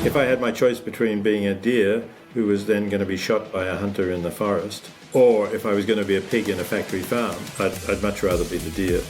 If I had my choice between being a deer who was then going to be shot by a hunter in the forest, or if I was going to be a pig in a factory farm, I'd much rather be the deer.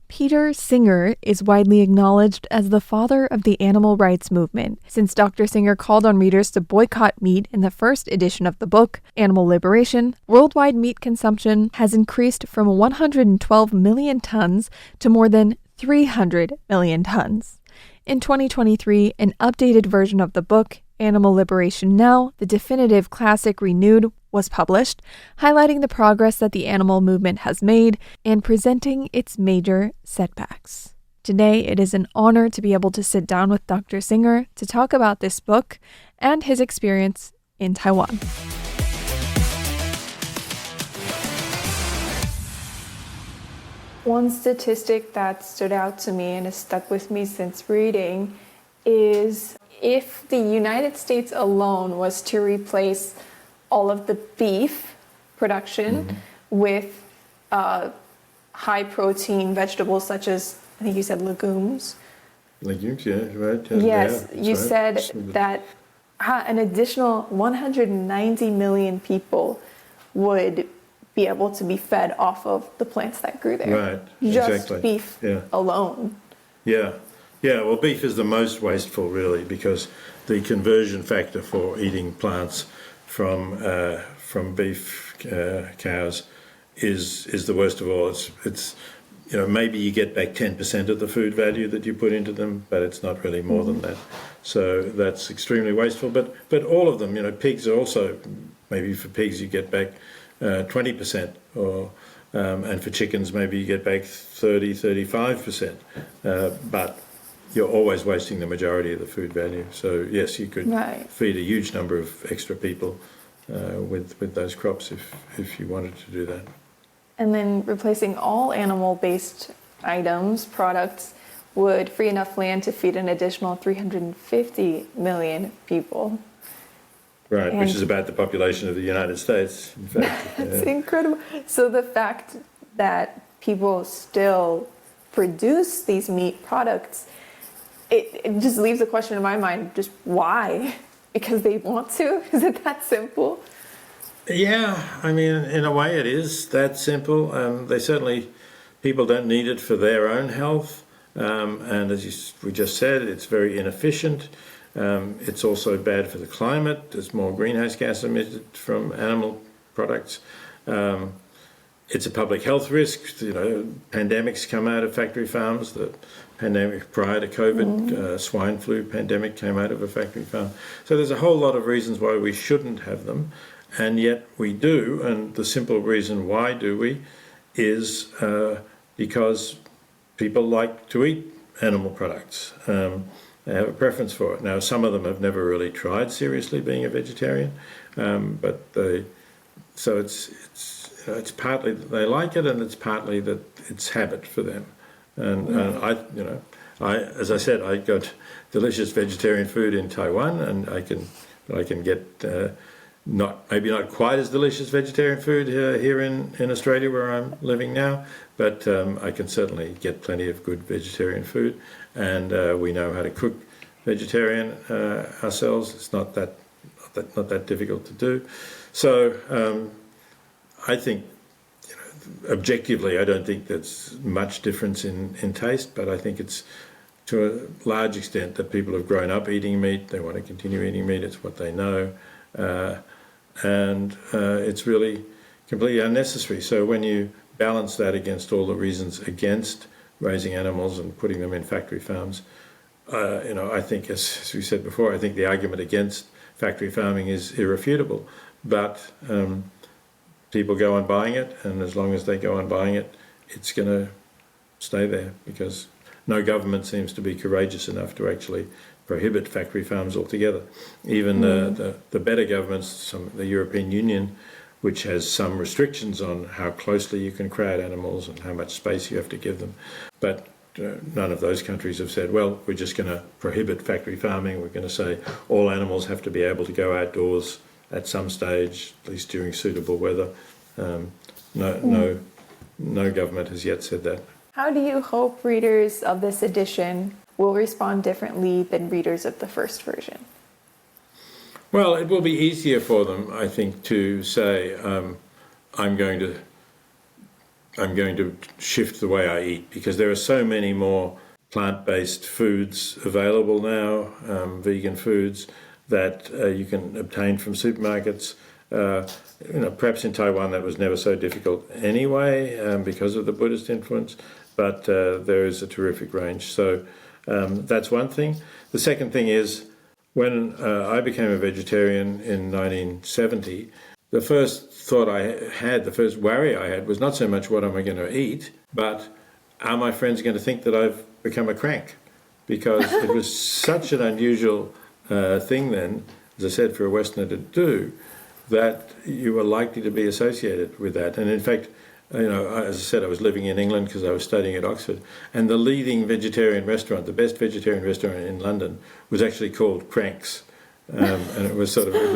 Peter Singer is widely acknowledged as the father of the animal rights movement, since Dr. Singer called on readers to boycott meat in the first edition of the book, Animal Liberation. Worldwide meat consumption has increased from 112 million tons to more than 300 million tons. In 2023, an updated version of the book, Animal Liberation Now, the definitive classic renewed, was published, highlighting the progress that the animal movement has made and presenting its major setbacks. Today, it is an honor to be able to sit down with Dr. Singer to talk about this book and his experience in Taiwan. One statistic that stood out to me and has stuck with me since reading is if the United States alone was to replace all of the beef production with high protein vegetables such as, I think you said legumes. Legumes, yeah, right. Yes, yeah, you right. said that an additional 190 million people would be able to be fed off of the plants that grew there. Right, Just exactly. beef alone. Yeah, well, beef is the most wasteful, really, because the conversion factor for eating plants from beef cows is the worst of all. It's maybe you get back 10% of the food value that you put into them, but it's not really more than that. So that's extremely wasteful. But all of them, pigs are also, maybe for pigs you get back 20%, or and for chickens maybe you get back 35%. But you're always wasting the majority of the food value. So yes, you could feed a huge number of extra people with those crops if you wanted to do that. And then replacing all animal-based items, products, would free enough land to feed an additional 350 million people. Right, which is about the population of the United States, in fact. That's incredible. So the fact that people still produce these meat products, it just leaves a question in my mind, just why? Because they want to? Is it that simple? Yeah, I mean, in a way it is that simple. People don't need it for their own health. And as we just said, it's very inefficient. It's also bad for the climate. There's more greenhouse gas emitted from animal products. It's a public health risk. Pandemics come out of factory farms. The pandemic prior to COVID, swine flu pandemic came out of a factory farm. So there's a whole lot of reasons why we shouldn't have them, and yet we do. And the simple reason why do we is because people like to eat animal products. They have a preference for it. Now, some of them have never really tried seriously being a vegetarian, so it's partly that they like it, and it's partly that it's habit for them. And as I said, I got delicious vegetarian food in Taiwan, and I can get maybe not quite as delicious vegetarian food here in Australia where I'm living now, but I can certainly get plenty of good vegetarian food, and we know how to cook vegetarian ourselves. It's not that difficult to do. So I think, objectively, I don't think there's much difference in taste, but I think it's to a large extent that people have grown up eating meat. They want to continue eating meat. It's what they know. And it's really completely unnecessary. So when you balance that against all the reasons against raising animals and putting them in factory farms, I think, as we said before, I think the argument against factory farming is irrefutable. But people go on buying it, and as long as they go on buying it, it's going to stay there, because no government seems to be courageous enough to actually prohibit factory farms altogether. Even the better governments, the European Union, which has some restrictions on how closely you can crowd animals and how much space you have to give them, but none of those countries have said, well, we're just going to prohibit factory farming. We're going to say all animals have to be able to go outdoors at some stage, at least during suitable weather. No government has yet said that. How do you hope readers of this edition will respond differently than readers of the first version? Well, it will be easier for them, I think, to say, I'm going to shift the way I eat, because there are so many more plant-based foods available now, vegan foods, that you can obtain from supermarkets. Perhaps in Taiwan that was never so difficult anyway, because of the Buddhist influence, but there is a terrific range. So that's one thing. The second thing is, when I became a vegetarian in 1970, the first thought I had, the first worry I had, was not so much what am I going to eat, but are my friends going to think that I've become a crank? Because it was such an unusual thing then, as I said, for a Westerner to do, that you were likely to be associated with that. And in fact, as I said, I was living in England because I was studying at Oxford, and the leading vegetarian restaurant, the best vegetarian restaurant in London, was actually called Cranks. And it was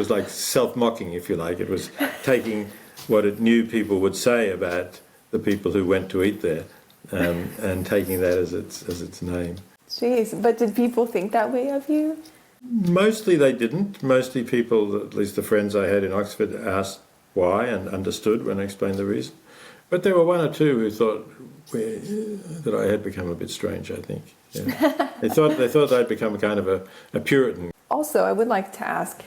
like self-mocking, if you like. It was taking what it knew people would say about the people who went to eat there, and taking that as its name. Jeez, but did people think that way of you? Mostly they didn't. Mostly people, at least the friends I had in Oxford, asked why and understood when I explained the reason. But there were one or two who thought that I had become a bit strange, I think. Yeah. They thought I'd become kind of a Puritan. Also, I would like to ask,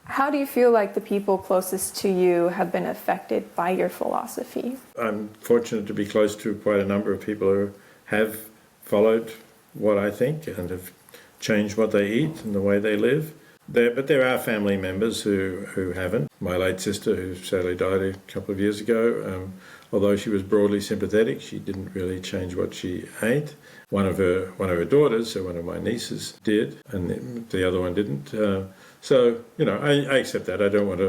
how do you feel like the people closest to you have been affected by your philosophy? I'm fortunate to be close to quite a number of people who have followed what I think and have changed what they eat and the way they live. But there are family members who haven't. My late sister, who sadly died a couple of years ago, although she was broadly sympathetic, she didn't really change what she ate. One of her daughters, so one of my nieces, did, and the other one didn't. So I accept that. I don't want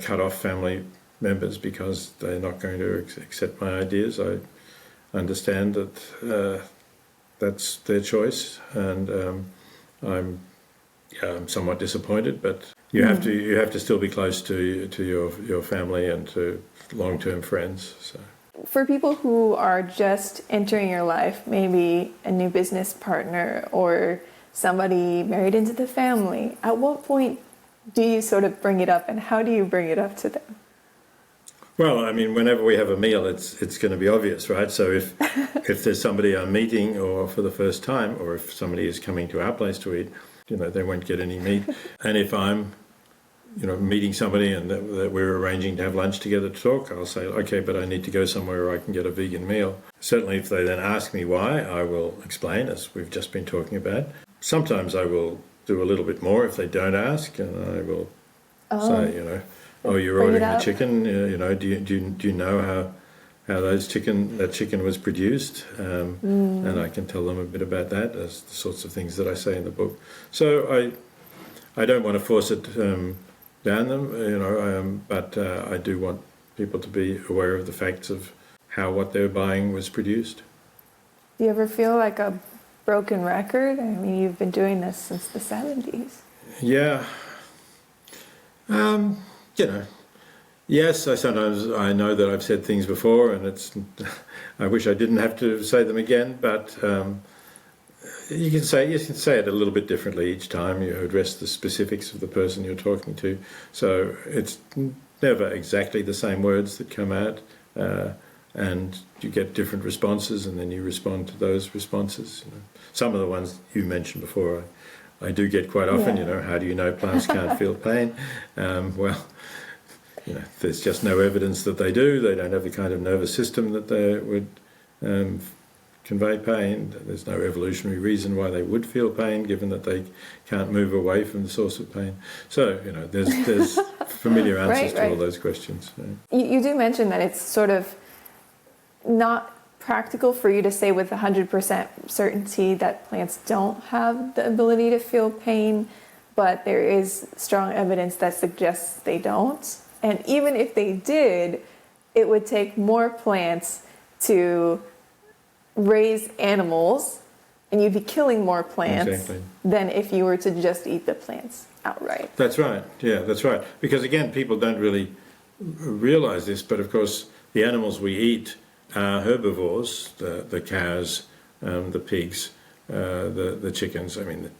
to cut off family members because they're not going to accept my ideas. I understand that that's their choice, and I'm somewhat disappointed, but you have to still be close to your family and to long-term friends. So. For people who are just entering your life, maybe a new business partner or somebody married into the family, at what point do you sort of bring it up, and how do you bring it up to them? Well, I mean, whenever we have a meal, it's going to be obvious, right? So if there's somebody I'm meeting or for the first time, or if somebody is coming to our place to eat, they won't get any meat. And if I'm, meeting somebody and that we're arranging to have lunch together to talk, I'll say, okay, but I need to go somewhere where I can get a vegan meal. Certainly if they then ask me why, I will explain, as we've just been talking about. Sometimes I will do a little bit more if they don't ask, and I will say, oh, you're ordering the chicken, do you know how that chicken was produced? And I can tell them a bit about that, as the sorts of things that I say in the book. So I don't want to force it down them, but I do want people to be aware of the facts of how what they're buying was produced. Do you ever feel like a broken record? I mean, you've been doing this since the 70s. Yeah. Yes, I know that I've said things before, and I wish I didn't have to say them again, but you can say it a little bit differently each time. You address the specifics of the person you're talking to, so it's never exactly the same words that come out, and you get different responses, and then you respond to those responses. Some of the ones you mentioned before, I do get quite often. How do you know plants can't feel pain? Well, there's just no evidence that they do. They don't have the kind of nervous system that they would convey pain. There's no evolutionary reason why they would feel pain, given that they can't move away from the source of pain. So, there's familiar answers to all those questions. You do mention that it's sort of not practical for you to say with 100% certainty that plants don't have the ability to feel pain, but there is strong evidence that suggests they don't. And even if they did, it would take more plants to raise animals and you'd be killing more plants Exactly. than if you were to just eat the plants outright. That's right. Yeah, that's right. Because again, people don't really realize this, but of course, the animals we eat are herbivores: the cows, the pigs, the chickens. I mean,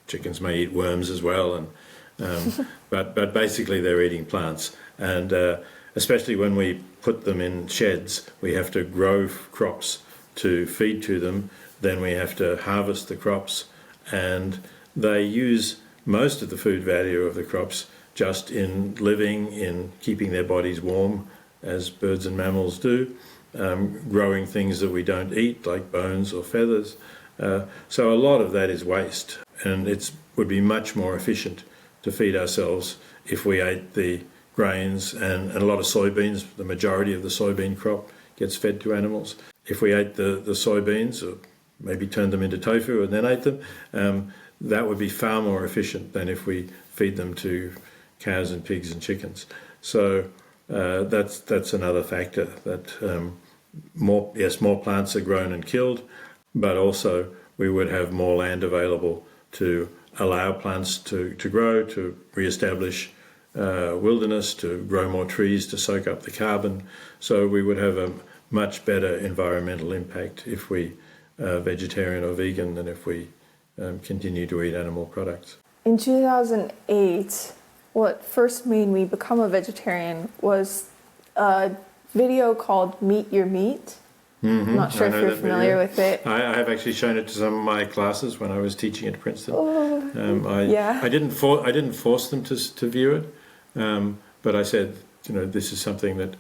chickens may eat worms as well, and but basically they're eating plants. And especially when we put them in sheds, we have to grow crops to feed to them. Then we have to harvest the crops, and they use most of the food value of the crops just in living, in keeping their bodies warm, as birds and mammals do, growing things that we don't eat, like bones or feathers. So a lot of that is waste, and it would be much more efficient to feed ourselves if we ate the grains and a lot of soybeans. The majority of the soybean crop gets fed to animals. If we ate the soybeans, or maybe turned them into tofu and then ate them, that would be far more efficient than if we feed them to cows and pigs and chickens. So that's another factor, that more plants are grown and killed, but also we would have more land available to allow plants to grow, to re-establish wilderness, to grow more trees to soak up the carbon. So we would have a much better environmental impact if we are vegetarian or vegan than if we continue to eat animal products. In 2008, what first made me become a vegetarian was a video called Meet Your Meat. Mm-hmm. I'm not sure if you're familiar with it. I have actually shown it to some of my classes when I was teaching at Princeton. Yeah. I didn't force them to view it, but I said, this is something that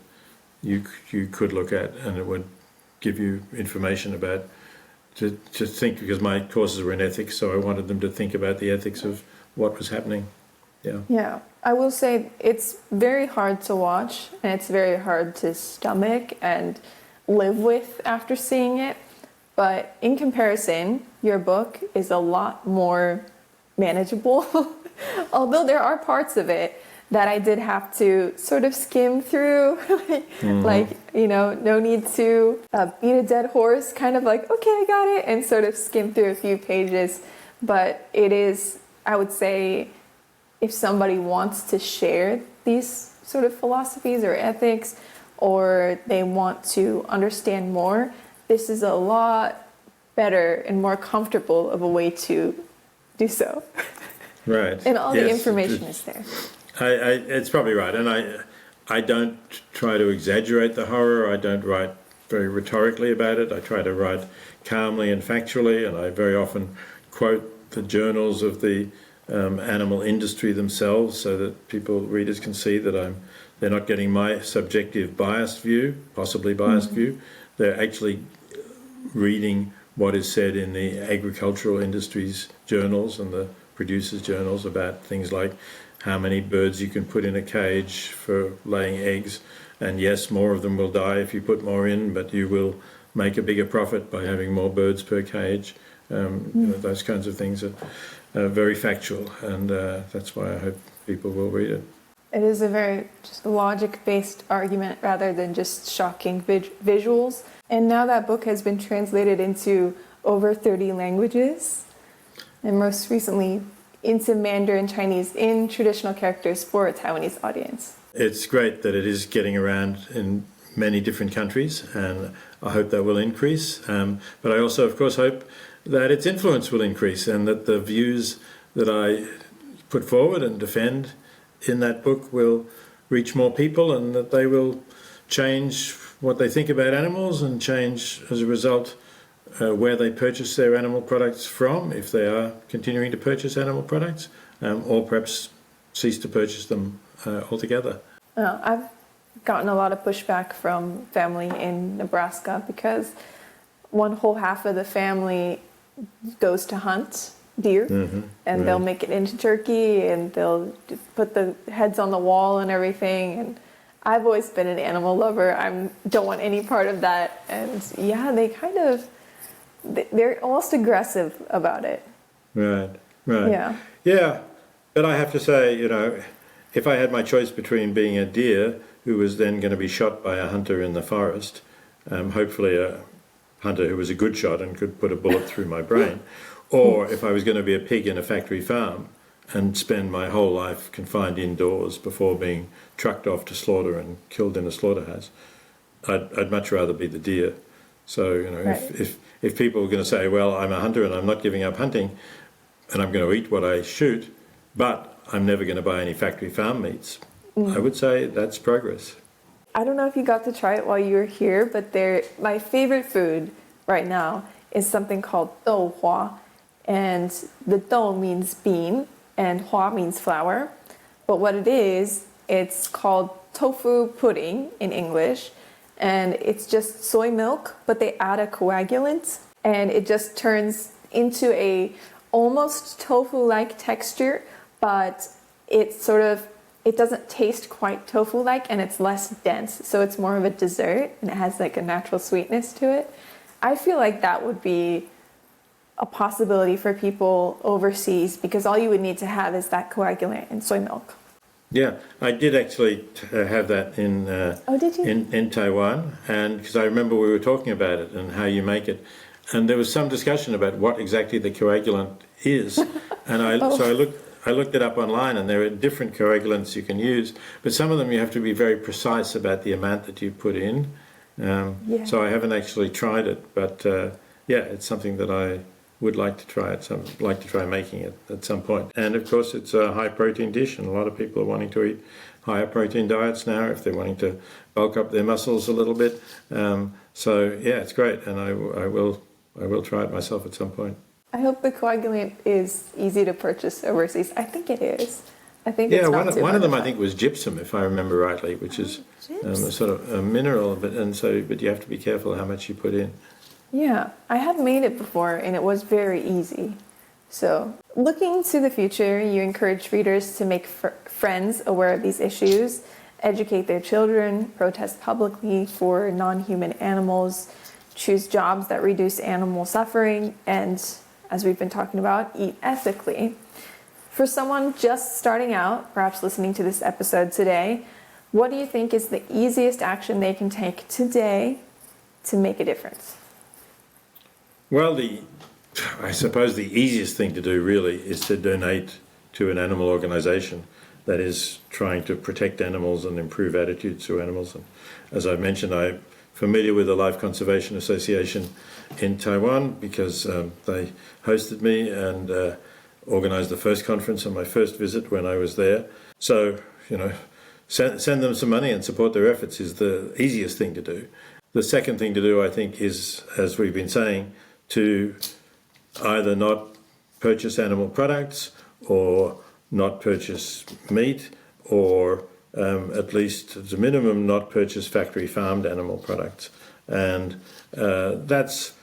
you could look at, and it would give you information about to think, because my courses were in ethics, so I wanted them to think about the ethics of what was happening. Yeah, I will say it's very hard to watch, and it's very hard to stomach and live with after seeing it. But in comparison, your book is a lot more manageable. Although there are parts of it that I did have to sort of skim through, no need to beat a dead horse, kind of like, okay, I got it, and sort of skim through a few pages. But it is, I would say, if somebody wants to share these sort of philosophies or ethics, or they want to understand more, this is a lot better and more comfortable of a way to do so. Right. And all the information is there. It's probably right, and I don't try to exaggerate the horror. I don't write very rhetorically about it. I try to write calmly and factually, and I very often quote the journals of the animal industry themselves, so that readers can see that they're not getting my subjective biased view, possibly biased view. They're actually reading what is said in the agricultural industry's journals and the producers' journals about things like how many birds you can put in a cage for laying eggs, and yes, more of them will die if you put more in, but you will make a bigger profit by having more birds per cage. Those kinds of things are very factual, and that's why I hope people will read it. It is a very just logic-based argument rather than just shocking visuals. And now that book has been translated into over 30 languages, and most recently into Mandarin Chinese in traditional characters for a Taiwanese audience. It's great that it is getting around in many different countries, and I hope that will increase. But I also, of course, hope that its influence will increase, and that the views that I put forward and defend in that book will reach more people, and that they will change what they think about animals, and change, as a result, where they purchase their animal products from, if they are continuing to purchase animal products, or perhaps cease to purchase them altogether. I've gotten a lot of pushback from family in Nebraska because one whole half of the family goes to hunt deer, and they'll make it into turkey, and they'll put the heads on the wall and everything. And I've always been an animal lover. I don't want any part of that. And yeah, they're almost aggressive about it. Right. Yeah. But I have to say, if I had my choice between being a deer who was then going to be shot by a hunter in the forest, hopefully a hunter who was a good shot and could put a bullet through my brain, or if I was going to be a pig in a factory farm and spend my whole life confined indoors before being trucked off to slaughter and killed in a slaughterhouse, I'd much rather be the deer. So, if people are going to say, well, I'm a hunter and I'm not giving up hunting and I'm going to eat what I shoot, but I'm never going to buy any factory farm meats, I would say that's progress. I don't know if you got to try it while you were here, but my favorite food right now is something called dou hua. And the dou means bean and hua means flour. But what it is, it's called tofu pudding in English. And it's just soy milk, but they add a coagulant. And it just turns into a almost tofu-like texture, but it doesn't taste quite tofu-like, and it's less dense, so it's more of a dessert, and it has like a natural sweetness to it. I feel like that would be a possibility for people overseas, because all you would need to have is that coagulant and soy milk. Yeah, I did actually have that in did you? in Taiwan, and because I remember we were talking about it and how you make it, and there was some discussion about what exactly the coagulant is, and I looked it up online, and there are different coagulants you can use, but some of them you have to be very precise about the amount that you put in. So I haven't actually tried it, but it's something that I would like to try. Like to try making it at some point. And of course, it's a high protein dish, and a lot of people are wanting to eat higher protein diets now if they're wanting to bulk up their muscles a little bit. It's great, and I will try it myself at some point. I hope the coagulant is easy to purchase overseas. I think it is. I think it's not too one of them hard I think was gypsum, if I remember rightly, which is sort of a mineral, but you have to be careful how much you put in. Yeah, I have made it before, and it was very easy. So, looking to the future, you encourage readers to make friends aware of these issues, educate their children, protest publicly for non-human animals, choose jobs that reduce animal suffering, and, as we've been talking about, eat ethically. For someone just starting out, perhaps listening to this episode today, what do you think is the easiest action they can take today to make a difference? Well, I suppose the easiest thing to do really is to donate to an animal organisation that is trying to protect animals and improve attitudes to animals. And as I mentioned, I'm familiar with the Life Conservation Association in Taiwan because they hosted me and organised the first conference on my first visit when I was there. So, send them some money and support their efforts is the easiest thing to do. The second thing to do, I think, is, as we've been saying, to either not purchase animal products or not purchase meat, or at least as a minimum not purchase factory farmed animal products. And that's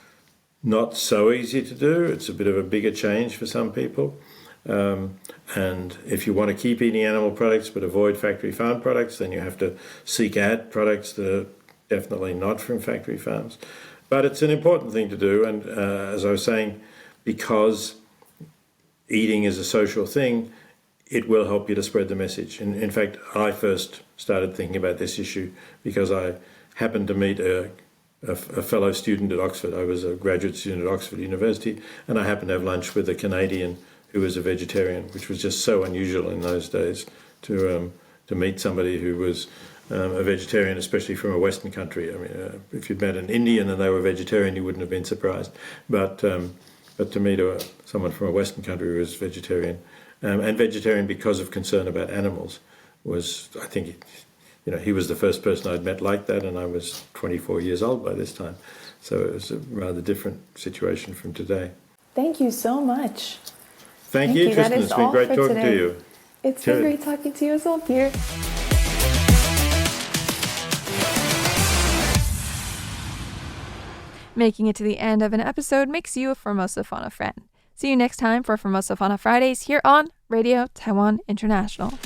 not so easy to do. It's a bit of a bigger change for some people. And if you want to keep eating animal products but avoid factory farm products, then you have to seek out products that are definitely not from factory farms. But it's an important thing to do, and as I was saying, because eating is a social thing, it will help you to spread the message. And in fact, I first started thinking about this issue because I happened to meet a fellow student at Oxford. I was a graduate student at Oxford University, and I happened to have lunch with a Canadian who was a vegetarian, which was just so unusual in those days to meet somebody who was a vegetarian, especially from a Western country. I mean, if you'd met an Indian and they were vegetarian, you wouldn't have been surprised. But to meet someone from a Western country who was vegetarian, and vegetarian because of concern about animals, was, I think, he was the first person I'd met like that, and I was 24 years old by this time. So it was a rather different situation from today. Thank you so much. Thank you, Tristan. It's been great talking to you. It's been great talking to you as well, Peter. Making it to the end of an episode makes you a Formosa Fauna friend. See you next time for Formosa Fauna Fridays here on Radio Taiwan International.